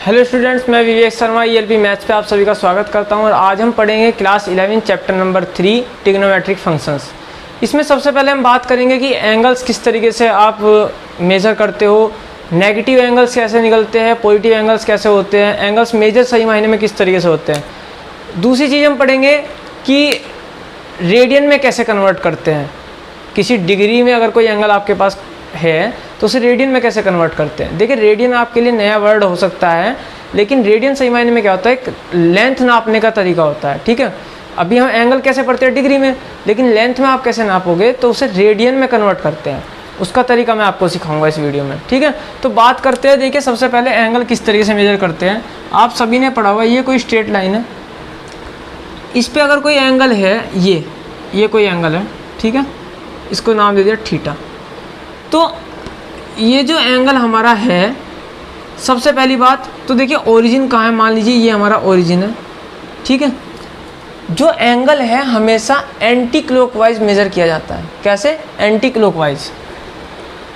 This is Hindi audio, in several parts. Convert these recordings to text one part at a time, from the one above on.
हेलो स्टूडेंट्स, मैं विवेक शर्मा ELP मैथ्स पे आप सभी का स्वागत करता हूं। और आज हम पढ़ेंगे class 11 chapter number 3 trigonometric functions. इसमें सबसे पहले हम बात करेंगे कि एंगल्स किस तरीके से आप मेज़र करते हो, नेगेटिव एंगल्स कैसे निकलते हैं, पॉजिटिव एंगल्स कैसे होते हैं, एंगल्स मेजर सही मायने में किस तरीके से होते हैं। दूसरी चीज़ हम पढ़ेंगे कि रेडियन में कैसे कन्वर्ट करते हैं। किसी डिग्री में अगर कोई एंगल आपके पास है तो उसे रेडियन में कैसे कन्वर्ट करते हैं। देखिए, रेडियन आपके लिए नया वर्ड हो सकता है, लेकिन रेडियन सही मायने में क्या होता है, एक लेंथ नापने का तरीका होता है। ठीक है, अभी हम एंगल कैसे पढ़ते हैं डिग्री में, लेकिन लेंथ में आप कैसे नापोगे तो उसे रेडियन में कन्वर्ट करते हैं। उसका तरीका मैं आपको सिखाऊंगा इस वीडियो में। ठीक है, तो बात करते हैं। देखिए, सबसे पहले एंगल किस तरीके से मेजर करते हैं। आप सभी ने पढ़ा हुआ, ये कोई स्ट्रेट लाइन है, इस पर अगर कोई एंगल है, ये कोई एंगल है, ठीक है, इसको नाम दे दिया थीटा। तो ये जो एंगल हमारा है, सबसे पहली बात तो देखिए ओरिजिन कहाँ है। मान लीजिए ये हमारा ओरिजिन है, ठीक है। जो एंगल है हमेशा एंटी क्लॉकवाइज मेज़र किया जाता है। कैसे? Anti clockwise.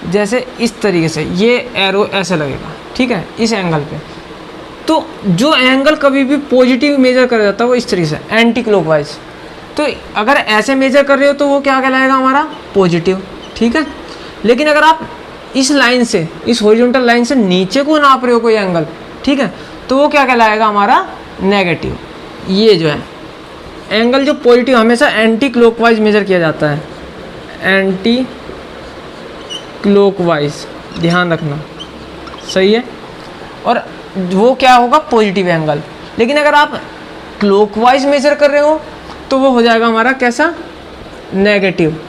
जैसे इस तरीके से ये एरो ऐसे लगेगा, ठीक है, इस एंगल पे। तो जो एंगल कभी भी पॉजिटिव मेज़र करा जाता है वो इस तरीके से एंटी क्लॉकवाइज। तो अगर ऐसे मेज़र कर रहे हो तो वो क्या कहलाएगा, हमारा पॉजिटिव। ठीक है, लेकिन अगर आप इस लाइन से, इस हॉरिजॉन्टल लाइन से नीचे को नाप रहे हो कोई एंगल, ठीक है, तो वो क्या कहलाएगा, हमारा नेगेटिव। ये जो है एंगल जो पॉजिटिव हमेशा एंटी क्लॉकवाइज मेज़र किया जाता है, एंटी क्लॉकवाइज, ध्यान रखना, सही है। और वो क्या होगा, पॉजिटिव एंगल। लेकिन अगर आप क्लॉकवाइज मेज़र कर रहे हो तो वो हो जाएगा हमारा कैसा, नेगेटिव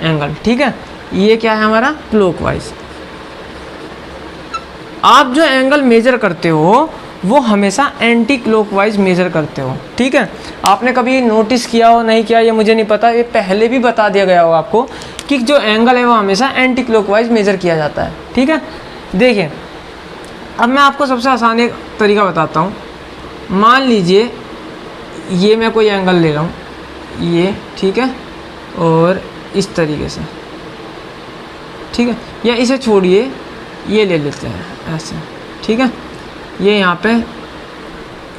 एंगल। ठीक है, ये क्या है हमारा, क्लॉकवाइज। आप जो एंगल मेजर करते हो वो हमेशा एंटी क्लॉकवाइज मेजर करते हो। ठीक है, आपने कभी नोटिस किया हो, नहीं किया, ये मुझे नहीं पता, ये पहले भी बता दिया गया होगा आपको कि जो एंगल है वो हमेशा एंटी क्लॉकवाइज मेजर किया जाता है। ठीक है, देखिए अब मैं आपको सबसे आसान एक तरीका बताता हूँ। मान लीजिए ये मैं कोई एंगल ले रहा हूँ, ये, ठीक है, और इस तरीके से, ठीक है, या इसे छोड़िए, ये ले लेते हैं ऐसे, ठीक है। ये यहाँ पे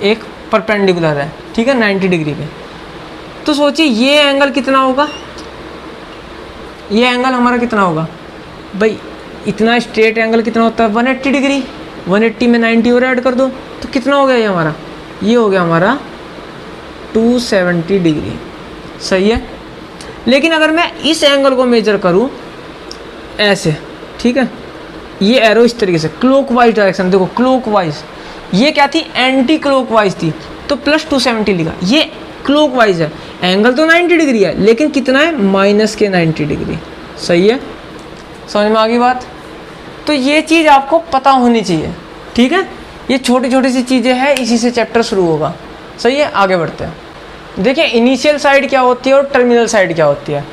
एक परपेंडिकुलर है, ठीक है, 90 डिग्री पे। तो सोचिए ये एंगल कितना होगा, ये एंगल हमारा कितना होगा भाई, इतना स्ट्रेट एंगल कितना होता है, 180 डिग्री। 180 में 90 और ऐड कर दो तो कितना हो गया ये हमारा, ये हो गया हमारा 270 डिग्री। सही है। लेकिन अगर मैं इस एंगल को मेजर करूँ ऐसे, ठीक है, ये एरो इस तरीके से क्लॉकवाइज डायरेक्शन, देखो क्लॉकवाइज, ये क्या थी, एंटी क्लॉकवाइज थी, तो प्लस 270 लिखा। ये क्लॉकवाइज है, एंगल तो 90 डिग्री है, लेकिन कितना है, माइनस के 90 डिग्री। सही है, समझ में आ गई बात। तो ये चीज़ आपको पता होनी चाहिए। ठीक है, ये छोटी छोटी सी चीज़ें हैं, इसी से चैप्टर शुरू होगा। सही है, आगे बढ़ते हैं। देखिए इनिशियल साइड क्या होती है और टर्मिनल साइड क्या होती है।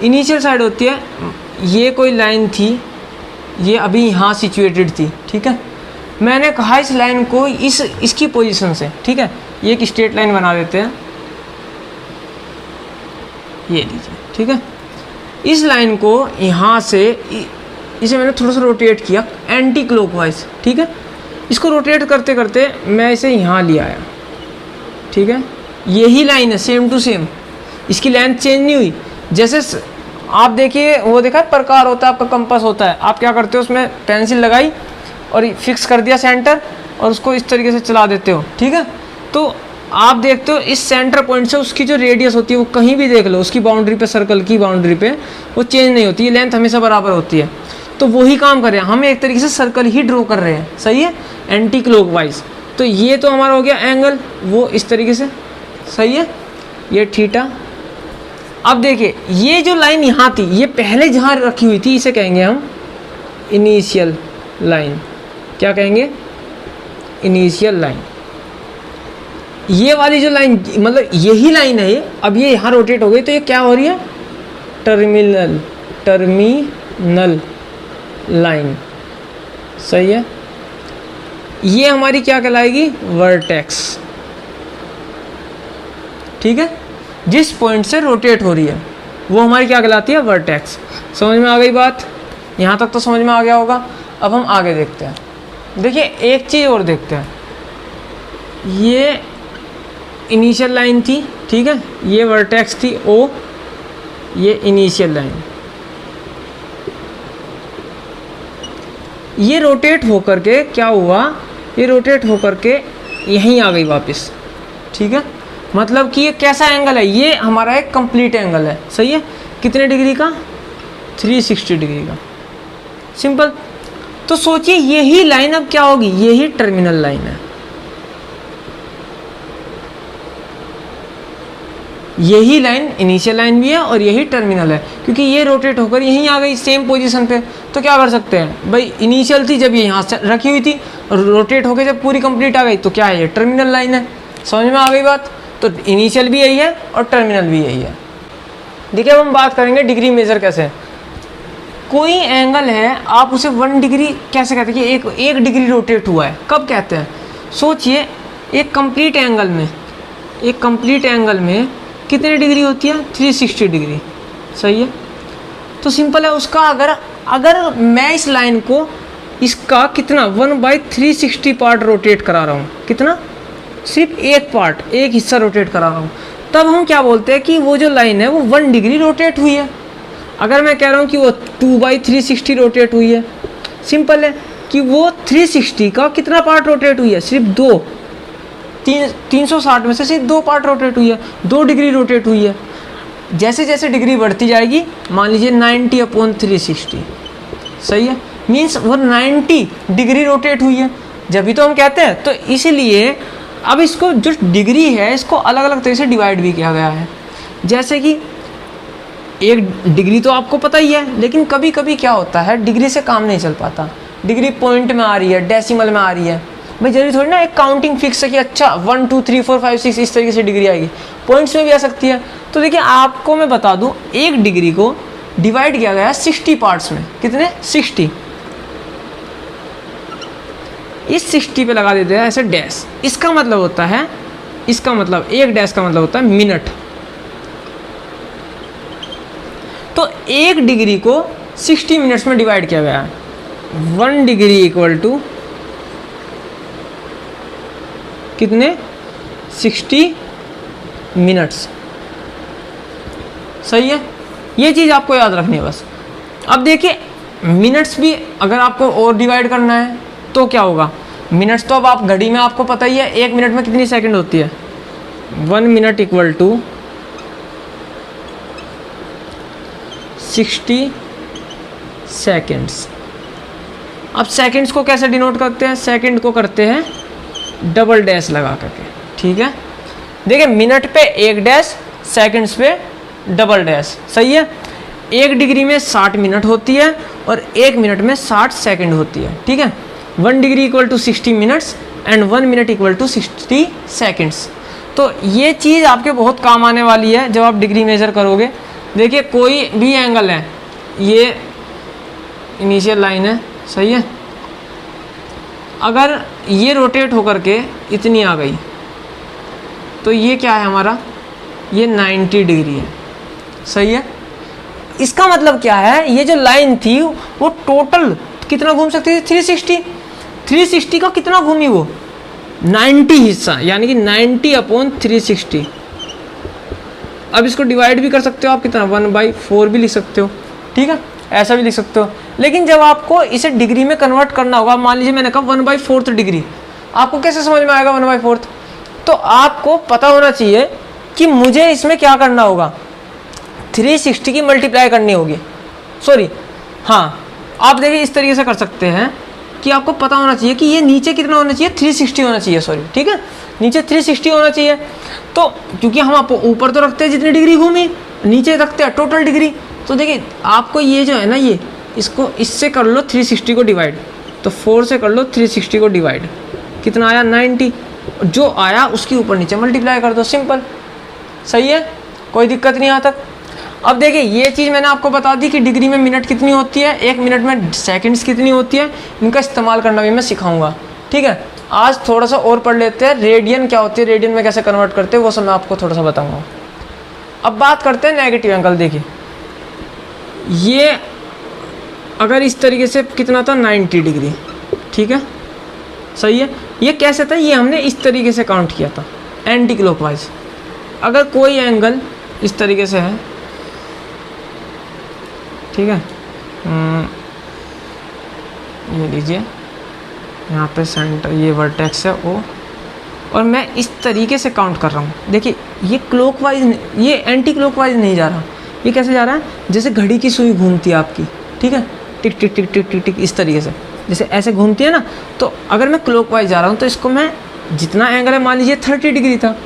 इनिशियल साइड होती है, ये कोई लाइन थी, ये अभी यहाँ सिचुएटेड थी, ठीक है, मैंने कहा इस लाइन को इसकी पोजीशन से, ठीक है, ये एक स्ट्रेट लाइन बना देते हैं, ये लीजिए, ठीक है, इस लाइन को यहाँ से इसे मैंने थोड़ा सा रोटेट किया एंटी क्लॉकवाइज, ठीक है, इसको रोटेट करते करते मैं इसे यहाँ ले आया, ठीक है, यही लाइन है, सेम टू सेम, इसकी लेंथ चेंज नहीं हुई। जैसे आप देखिए, वो देखा प्रकार होता है आपका, कंपास होता है, आप क्या करते हो, उसमें पेंसिल लगाई और फिक्स कर दिया सेंटर और उसको इस तरीके से चला देते हो, ठीक है, तो आप देखते हो इस सेंटर पॉइंट से उसकी जो रेडियस होती है वो कहीं भी देख लो, उसकी बाउंड्री पे, सर्कल की बाउंड्री पे वो चेंज नहीं होती है, लेंथ हमेशा बराबर होती है। तो वही काम कर रहे हैं हम, एक तरीके से सर्कल ही ड्रॉ कर रहे हैं। सही है, एंटी क्लॉकवाइज। तो ये तो हमारा हो गया एंगल, वो इस तरीके से, सही है, ये थीटा। अब देखिए ये जो लाइन यहाँ थी, ये पहले जहाँ रखी हुई थी, इसे कहेंगे हम इनिशियल लाइन। क्या कहेंगे, इनिशियल लाइन। ये वाली जो लाइन, मतलब यही लाइन है ये, अब ये यहाँ रोटेट हो गई तो ये क्या हो रही है, टर्मिनल लाइन। सही है, ये हमारी क्या कहलाएगी, वर्टेक्स। ठीक है, जिस पॉइंट से रोटेट हो रही है वो हमारी क्या कहलाती है, वर्टेक्स। समझ में आ गई बात, यहाँ तक तो समझ में आ गया होगा। अब हम आगे देखते हैं। देखिए एक चीज़ और देखते हैं, ये इनिशियल लाइन थी, ठीक है, ये वर्टेक्स थी O, ये इनिशियल लाइन, ये रोटेट होकर के क्या हुआ, ये रोटेट होकर के यहीं आ गई वापस, ठीक है। मतलब कि ये कैसा एंगल है, ये हमारा एक कंप्लीट एंगल है, सही है। कितने डिग्री का, 360 डिग्री का, सिंपल। तो सोचिए यही लाइन अब क्या होगी, यही टर्मिनल लाइन है, यही लाइन इनिशियल लाइन भी है और यही टर्मिनल है, क्योंकि ये रोटेट होकर यहीं आ गई सेम पोजीशन पे। तो क्या कर सकते हैं भाई, इनिशियल थी जब ये यहाँ से रखी हुई थी, रोटेट होकर जब पूरी कंप्लीट आ गई तो क्या है, ये टर्मिनल लाइन है। समझ में आ गई बात। तो इनिशियल भी यही है और टर्मिनल भी यही है। देखिए अब हम बात करेंगे डिग्री मेजर कैसे है। कोई एंगल है, आप उसे 1 डिग्री कैसे कहते हैं कि एक डिग्री रोटेट हुआ है, कब कहते हैं। सोचिए एक कंप्लीट एंगल में कितने डिग्री होती है, 360 डिग्री, सही है। तो सिंपल है उसका, अगर मैं इस लाइन को इसका कितना 1/360 पार्ट रोटेट करा रहा हूँ, कितना, सिर्फ एक पार्ट, एक हिस्सा रोटेट करा रहा हूँ, तब हम क्या बोलते हैं कि वो जो लाइन है वो 1 डिग्री रोटेट हुई है। अगर मैं कह रहा हूँ कि वो 2/360 रोटेट हुई है, सिंपल है कि वो 360 का कितना पार्ट रोटेट हुई है, सिर्फ 2, 360 में से सिर्फ 2 पार्ट रोटेट हुई है, 2 डिग्री रोटेट हुई है। जैसे जैसे डिग्री बढ़ती जाएगी, मान लीजिए 90/360, सही है, मीन्स वो 90 डिग्री रोटेट हुई है, जब भी तो हम कहते हैं। तो इसलिए अब इसको जो डिग्री है इसको अलग अलग तरह से डिवाइड भी किया गया है। जैसे कि एक डिग्री तो आपको पता ही है, लेकिन कभी कभी क्या होता है डिग्री से काम नहीं चल पाता, डिग्री पॉइंट में आ रही है, डेसिमल में आ रही है, भाई जरूरी थोड़ी ना एक काउंटिंग फिक्स है कि अच्छा 1 2 3 4 5 6 इस तरीके से डिग्री आएगी, पॉइंट्स में भी आ सकती है। तो देखिए आपको मैं बता दूं, एक डिग्री को डिवाइड किया गया है 60 पार्ट्स में, कितने, 60। इस 60 पे लगा देते हैं ऐसे डैश, इसका मतलब होता है, इसका मतलब एक डैश का मतलब होता है मिनट। तो एक डिग्री को 60 मिनट्स में डिवाइड किया गया है। 1 डिग्री इक्वल टू कितने, 60 मिनट्स, सही है। ये चीज़ आपको याद रखनी है बस। अब देखिए मिनट्स भी अगर आपको और डिवाइड करना है तो क्या होगा, मिनट्स तो अब आप घड़ी में आपको पता ही है, 1 मिनट में कितनी सेकंड होती है, 1 मिनट इक्वल टू 60 सेकेंड्स। अब सेकेंड्स को कैसे डिनोट करते हैं, सेकंड को करते हैं डबल डैश लगा करके, ठीक है। देखिए मिनट पे 1 डैश, सेकंड्स पे डबल डैश, सही है। 1 डिग्री में 60 मिनट होती है और 1 मिनट में 60 सेकंड होती है, ठीक है। 1 degree equal to 60 minutes and 1 minute equal to 60 seconds. तो ये चीज़ आपके बहुत काम आने वाली है जब आप डिग्री मेजर करोगे। देखिए कोई भी एंगल है, ये इनिशियल लाइन है, सही है, अगर ये रोटेट होकर के इतनी आ गई तो ये क्या है हमारा, ये 90 डिग्री है, सही है। इसका मतलब क्या है, ये जो लाइन थी वो टोटल कितना घूम सकती थी, 360 का कितना घूमी वो, 90 हिस्सा, यानी कि 90/360। अब इसको डिवाइड भी कर सकते हो आप, कितना 1/4 भी लिख सकते हो, ठीक है, ऐसा भी लिख सकते हो। लेकिन जब आपको इसे डिग्री में कन्वर्ट करना होगा, मान लीजिए मैंने कहा 1/4 डिग्री, आपको कैसे समझ में आएगा 1/4। तो आपको पता होना चाहिए कि मुझे इसमें क्या करना होगा, 360 की मल्टीप्लाई करनी होगी, सॉरी हाँ, आप देखिए इस तरीके से कर सकते हैं कि आपको पता होना चाहिए कि ये नीचे कितना होना चाहिए, 360 होना चाहिए, सॉरी, ठीक है, नीचे 360 होना चाहिए। तो क्योंकि हम आपको ऊपर तो रखते हैं जितनी डिग्री घूमी, नीचे रखते हैं टोटल डिग्री। तो देखिए आपको ये जो है ना, ये इसको इससे कर लो 360 को डिवाइड, तो 4 से कर लो 360 को डिवाइड, कितना आया 90, जो आया उसके ऊपर नीचे मल्टीप्लाई कर दो, सिंपल, सही है, कोई दिक्कत नहीं यहाँ तक। अब देखिए ये चीज़ मैंने आपको बता दी कि डिग्री में मिनट कितनी होती है, 1 मिनट में सेकंड्स कितनी होती है, इनका इस्तेमाल करना भी मैं सिखाऊंगा, ठीक है। आज थोड़ा सा और पढ़ लेते हैं, रेडियन क्या होती है, रेडियन में कैसे कन्वर्ट करते हैं, वो सब मैं आपको थोड़ा सा बताऊंगा। अब बात करते हैं नेगेटिव एंगल। देखिए ये अगर इस तरीके से कितना था, 90 डिग्री, ठीक है, सही है। ये कैसे था, ये हमने इस तरीके से काउंट किया था एंटी क्लॉकवाइज। अगर कोई एंगल इस तरीके से है, ठीक है, ये लीजिए यहाँ पे सेंटर, ये वर्टेक्स है ओ, और मैं इस तरीके से काउंट कर रहा हूँ। देखिए ये क्लॉकवाइज, ये एंटी क्लॉकवाइज नहीं जा रहा, ये कैसे जा रहा है, जैसे घड़ी की सुई घूमती है आपकी, ठीक है, टिक टिक टिक टिक टिक टिक इस तरीके से, जैसे ऐसे घूमती है ना। तो अगर मैं क्लॉकवाइज जा रहा हूँ तो इसको मैं, जितना एंगल है मान लीजिए 30 डिग्री था,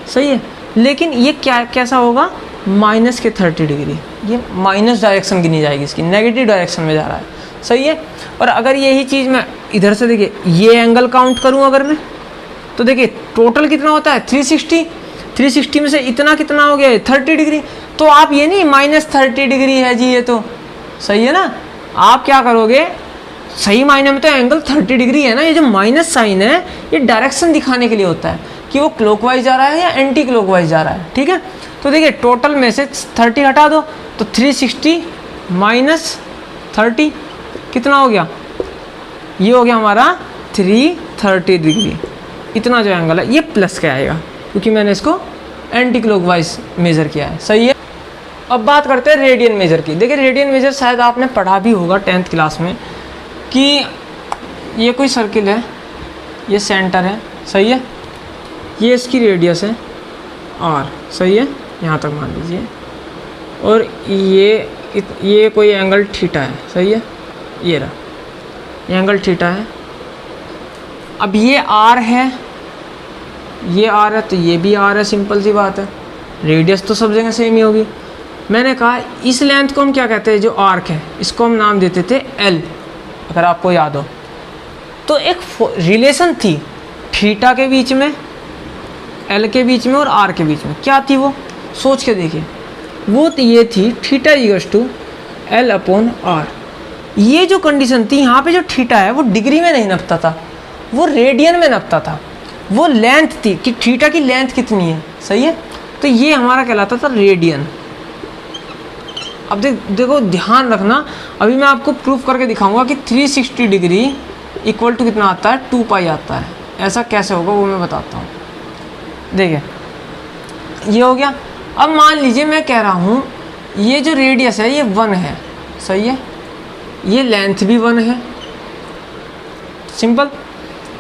सही है, लेकिन ये क्या कैसा होगा, माइनस के 30 डिग्री, ये माइनस डायरेक्शन गिनी जाएगी, इसकी नेगेटिव डायरेक्शन में जा रहा है, सही है। और अगर यही चीज़ मैं इधर से, देखिए ये एंगल काउंट करूँ अगर मैं, तो देखिए टोटल कितना होता है 360, 360 में से इतना कितना हो गया 30 डिग्री। तो आप ये नहीं माइनस 30 डिग्री है जी, ये तो सही है ना, आप क्या करोगे, सही मायने में तो एंगल 30 डिग्री है ना, ये जो माइनस साइन है ये डायरेक्शन दिखाने के लिए होता है कि वो क्लॉकवाइज जा रहा है या एंटी क्लॉकवाइज जा रहा है, ठीक है। तो देखिए टोटल में से 30 हटा दो तो 360 माइनस 30 कितना हो गया, ये हो गया हमारा 330 डिग्री। इतना जो एंगल है ये प्लस का आएगा क्योंकि मैंने इसको एंटी क्लॉकवाइज मेज़र किया है, सही है। अब बात करते हैं रेडियन मेजर की। देखिए रेडियन मेजर शायद आपने पढ़ा भी होगा 10th क्लास में कि ये कोई सर्किल है, ये सेंटर है, सही है, ये इसकी रेडियस है r, सही है, यहाँ तक मान लीजिए, और ये कोई एंगल थीटा है, सही है, ये रहा, ये एंगल थीटा है। अब ये r है, ये r है, तो ये भी r है, सिंपल सी बात है, रेडियस तो सब जगह सेम ही होगी। मैंने कहा इस लेंथ को हम क्या कहते हैं, जो आर्क है इसको हम नाम देते थे L, अगर आपको याद हो। तो एक रिलेशन थी थीटा के बीच में, L के बीच में और R के बीच में, क्या थी वो, सोच के देखिए, वो तो ये थी थीटा इक्वल्स टू L/R। ये जो कंडीशन थी, यहाँ पे जो थीटा है वो डिग्री में नहीं नपता था, वो रेडियन में नपता था, वो लेंथ थी कि थीटा की लेंथ कितनी है, सही है। तो ये हमारा कहलाता था रेडियन। अब देखो ध्यान रखना, अभी मैं आपको प्रूफ करके दिखाऊंगा कि 360 डिग्री इक्वल टू कितना आता है, 2 पाई आता है। ऐसा कैसे होगा वो मैं बताता हूँ। देखिए ये हो गया। अब मान लीजिए मैं कह रहा हूँ ये जो रेडियस है ये 1 है, सही है, ये लेंथ भी 1 है, सिंपल,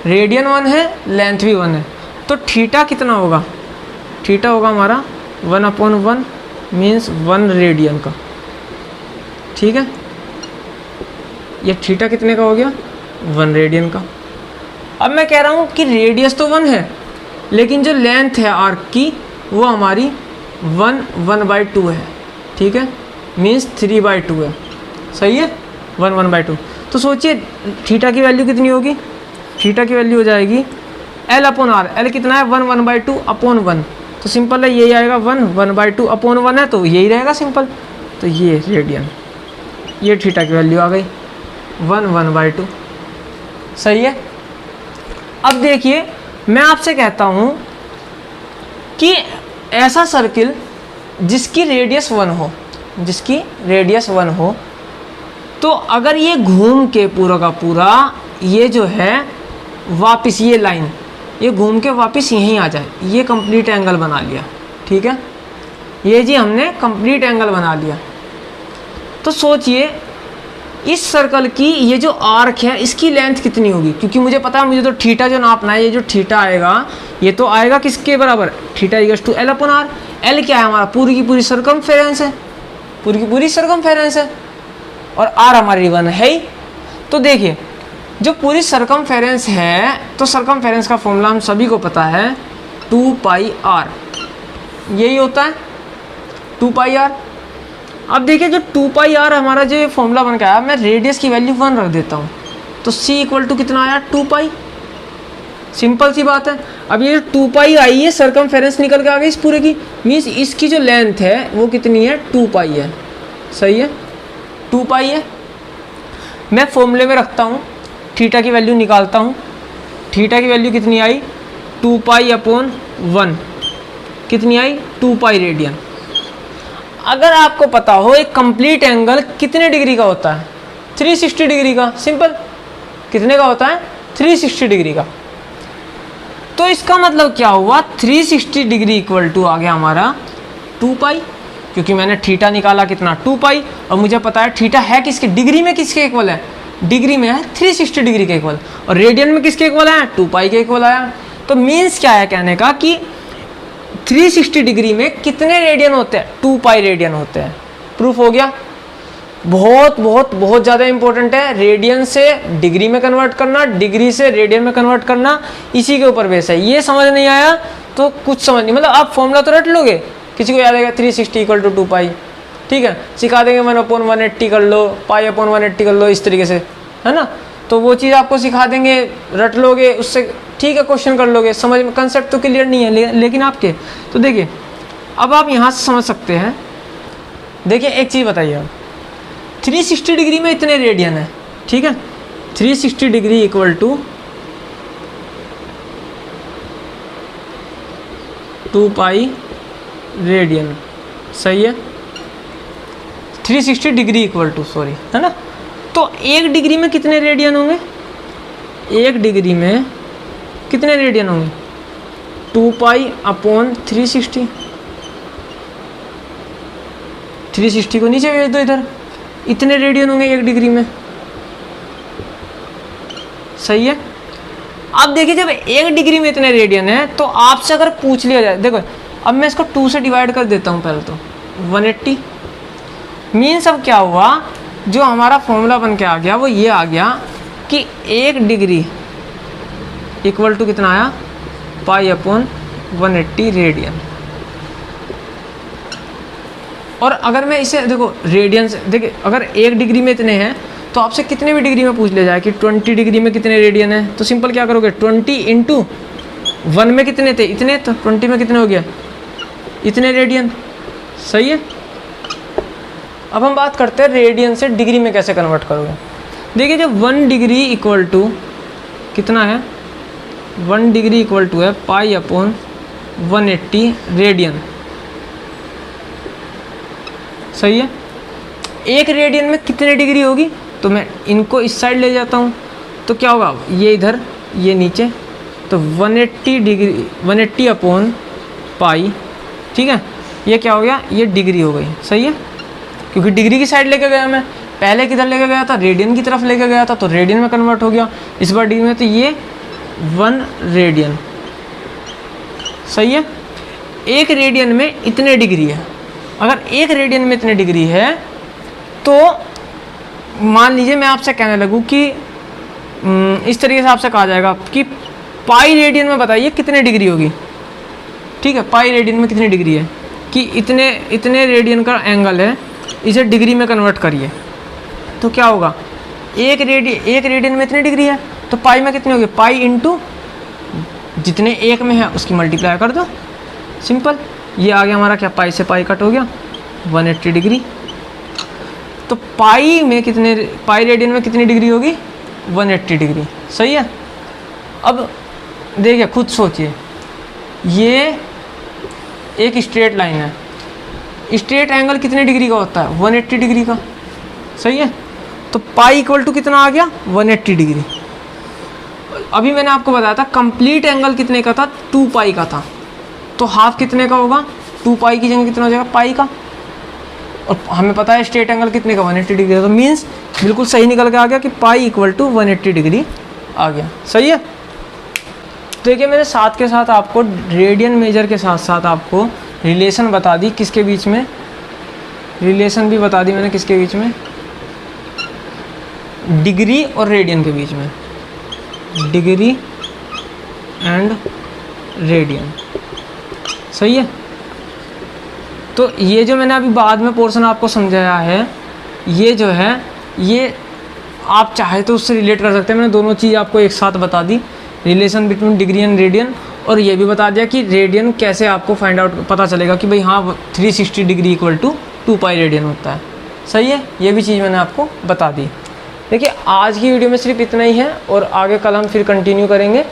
रेडियन 1 है, लेंथ भी 1 है, तो थीटा कितना होगा, थीटा होगा हमारा 1/1 मीन्स 1 रेडियन का, ठीक है। ये थीटा कितने का हो गया, 1 रेडियन का। अब मैं कह रहा हूँ कि रेडियस तो 1 है, लेकिन जो लेंथ है आर्क की वो हमारी 1/2 है, ठीक है, मीन्स 3/2 है, सही है, 1/2। तो सोचिए थीटा की वैल्यू कितनी होगी, थीटा की वैल्यू हो जाएगी L/R। L कितना है, 1/2/1, तो सिंपल है यही आएगा, 1/2/1 है, तो यही रहेगा सिंपल। तो ये रेडियन, ये थीटा की वैल्यू आ गई 1/2, सही है। अब देखिए मैं आपसे कहता हूँ कि ऐसा सर्किल जिसकी रेडियस 1 हो, जिसकी रेडियस 1 हो, तो अगर ये घूम के पूरा का पूरा ये जो है वापस ये लाइन ये घूम के वापस यहीं आ जाए, ये कंप्लीट एंगल बना लिया, ठीक है, ये जी हमने कंप्लीट एंगल बना लिया। तो सोचिए इस सर्कल की ये जो आर्क है इसकी लेंथ कितनी होगी, क्योंकि मुझे पता है मुझे तो थीटा जो नापना है, ये जो थीटा आएगा ये तो आएगा किसके बराबर, theta equals to L/R। L क्या है हमारा, पूरी की पूरी सर्कमफेरेंस है, पूरी की पूरी सर्कमफेरेंस है, और R हमारी 1 है ही। तो देखिए जो पूरी सर्कमफेरेंस है, तो सर्कमफेरेंस का फॉर्मूला हम सभी को पता है 2πr, यही होता है 2πr। अब देखिए जो 2πr हमारा जो फॉर्मूला बन के आया, मैं रेडियस की वैल्यू 1 रख देता हूँ, तो c इक्वल टू कितना आया 2π, सिंपल सी बात है। अब ये 2π आई है, सर्कमफेरेंस निकल के आ गई इस पूरे की, मीन्स इसकी जो लेंथ है वो कितनी है 2π है, सही है, 2π है। मैं फॉर्मूले में रखता हूँ, थीटा की वैल्यू निकालता हूँ, थीटा की वैल्यू कितनी आई 2π/1, कितनी आई 2π रेडियन। अगर आपको पता हो एक कंप्लीट एंगल कितने डिग्री का होता है, 360 डिग्री का, सिंपल, कितने का होता है 360 डिग्री का। तो इसका मतलब क्या हुआ, 360 डिग्री इक्वल टू आ गया हमारा 2 पाई, क्योंकि मैंने थीटा निकाला कितना 2 पाई, और मुझे पता है थीटा है किसके, डिग्री में किसके इक्वल है, डिग्री में है 360 डिग्री के इक्वल, और रेडियन में किसके इक्वल है, 2 पाई के इक्वल आया। तो मीन्स क्या है कहने का कि 360 डिग्री में कितने रेडियन होते हैं, 2 पाई रेडियन होते हैं। प्रूफ हो गया। बहुत बहुत बहुत ज़्यादा इंपॉर्टेंट है, रेडियन से डिग्री में कन्वर्ट करना, डिग्री से रेडियन में कन्वर्ट करना, इसी के ऊपर बेस है। ये समझ नहीं आया तो कुछ समझ नहीं, मतलब आप फॉर्मूला तो रट लोगे, किसी को याद आएगा 360 इक्वल टू 2 पाई, ठीक है, सिखा देंगे 1/180 कर लो, पाई/180 कर लो, इस तरीके से, है ना। तो वो चीज़ आपको सिखा देंगे, रट लोगे उससे, ठीक है, क्वेश्चन कर लोगे, समझ में कंसेप्ट तो क्लियर नहीं है लेकिन आपके। तो देखिए अब आप यहाँ से समझ सकते हैं। देखिए एक चीज़ बताइए, आप 360 डिग्री में इतने रेडियन है, ठीक है, 360 degree equal to 2 pi radian, सही है, 360 डिग्री इक्वल टू, सॉरी, है ना। तो 1 डिग्री में कितने रेडियन होंगे, 1 डिग्री में कितने रेडियन होंगे, 2 पाई अपॉन 360, 360 को नीचे भेज दो इधर, इतने रेडियन होंगे 1 डिग्री में, सही है। अब देखिए जब 1 डिग्री में इतने रेडियन है तो आपसे अगर पूछ लिया जाए, देखो अब मैं इसको 2 से डिवाइड कर देता हूँ पहले तो 180, मीन्स अब क्या हुआ, जो हमारा फॉर्मूला बन के आ गया वो ये आ गया कि 1 डिग्री इक्वल टू कितना आया, पाई अपॉन 180 रेडियन। और अगर मैं इसे देखो रेडियन से, देखिए अगर 1 डिग्री में इतने हैं तो आपसे कितने भी डिग्री में पूछ लिया जाए कि 20 डिग्री में कितने रेडियन है, तो सिंपल क्या करोगे, 20 इंटू 1 में कितने थे, इतने, तो 20 में कितने हो गया, इतने रेडियन, सही है। अब हम बात करते हैं रेडियन से डिग्री में कैसे कन्वर्ट करोगे। देखिए जब 1 डिग्री इक्वल टू कितना है, 1 डिग्री इक्वल टू है पाई अपॉन 180 रेडियन, सही है। 1 रेडियन में कितने डिग्री होगी, तो मैं इनको इस साइड ले जाता हूँ, तो क्या होगा, ये इधर ये नीचे, तो 180 डिग्री 180 अपॉन पाई, ठीक है, ये क्या हो गया, ये डिग्री हो गई, सही है, क्योंकि डिग्री की साइड लेके गया मैं, पहले किधर लेके गया था, रेडियन की तरफ लेके गया था, तो रेडियन में कन्वर्ट हो गया, इस बार डिग्री में, तो ये 1 रेडियन, सही है। 1 रेडियन में इतने डिग्री है, अगर 1 रेडियन में इतने डिग्री है तो मान लीजिए मैं आपसे कहने लगूँ कि इस तरीके से आपसे कहा जाएगा कि पाई रेडियन में बताइए कितने डिग्री होगी, ठीक है, पाई रेडियन में कितनी डिग्री है, कि इतने इतने रेडियन का एंगल है, इसे डिग्री में कन्वर्ट करिए, तो क्या होगा, 1 रेडियन में इतनी डिग्री है, तो पाई में कितनी होगी, पाई इंटू जितने 1 में है उसकी मल्टीप्लाई कर दो, सिंपल, ये आ गया हमारा क्या, पाई से पाई कट हो गया 180 डिग्री। तो पाई में कितने, पाई रेडियन में कितनी डिग्री होगी, 180 डिग्री, सही है। अब देखिए खुद सोचिए, ये एक स्ट्रेट लाइन है, स्ट्रेट एंगल कितने डिग्री का होता है, 180 डिग्री का, सही है। तो पाई इक्वल टू कितना आ गया, 180 डिग्री। अभी मैंने आपको बताया था कंप्लीट एंगल कितने का था, 2 पाई का था, तो हाफ कितने का होगा, 2 पाई की जगह कितना हो जाएगा, पाई का, और हमें पता है स्ट्रेट एंगल कितने का, 180 डिग्री, तो मीन्स बिल्कुल सही निकल के आ गया कि पाई इक्वल टू 180 डिग्री आ गया, सही है। देखिए मैंने साथ के साथ आपको रेडियन मेजर के साथ साथ आपको रिलेशन बता दी, किसके बीच में, रिलेशन भी बता दी मैंने किसके बीच में, डिग्री और रेडियन के बीच में, डिग्री एंड रेडियन, सही है। तो ये जो मैंने अभी बाद में पोर्शन आपको समझाया है, ये जो है ये आप चाहे तो उससे रिलेट कर सकते हैं। मैंने दोनों चीज़ आपको एक साथ बता दी, relation between degree and radian, और ये भी बता दिया कि रेडियन कैसे आपको फाइंड आउट पता चलेगा कि भाई हाँ 360 degree equal to 2 pi radian होता है, सही है। ये भी चीज़ मैंने आपको बता दी। देखिए आज की वीडियो में सिर्फ इतना ही है, और आगे कल हम फिर कंटिन्यू करेंगे।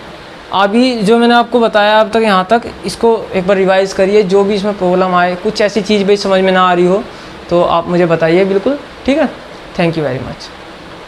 अभी जो मैंने आपको बताया अब तक यहाँ तक, इसको एक बार रिवाइज़ करिए, जो भी इसमें प्रॉब्लम आए, कुछ ऐसी चीज़ भाई समझ में ना आ रही हो तो आप मुझे बताइए बिल्कुल, ठीक है। Thank you very much.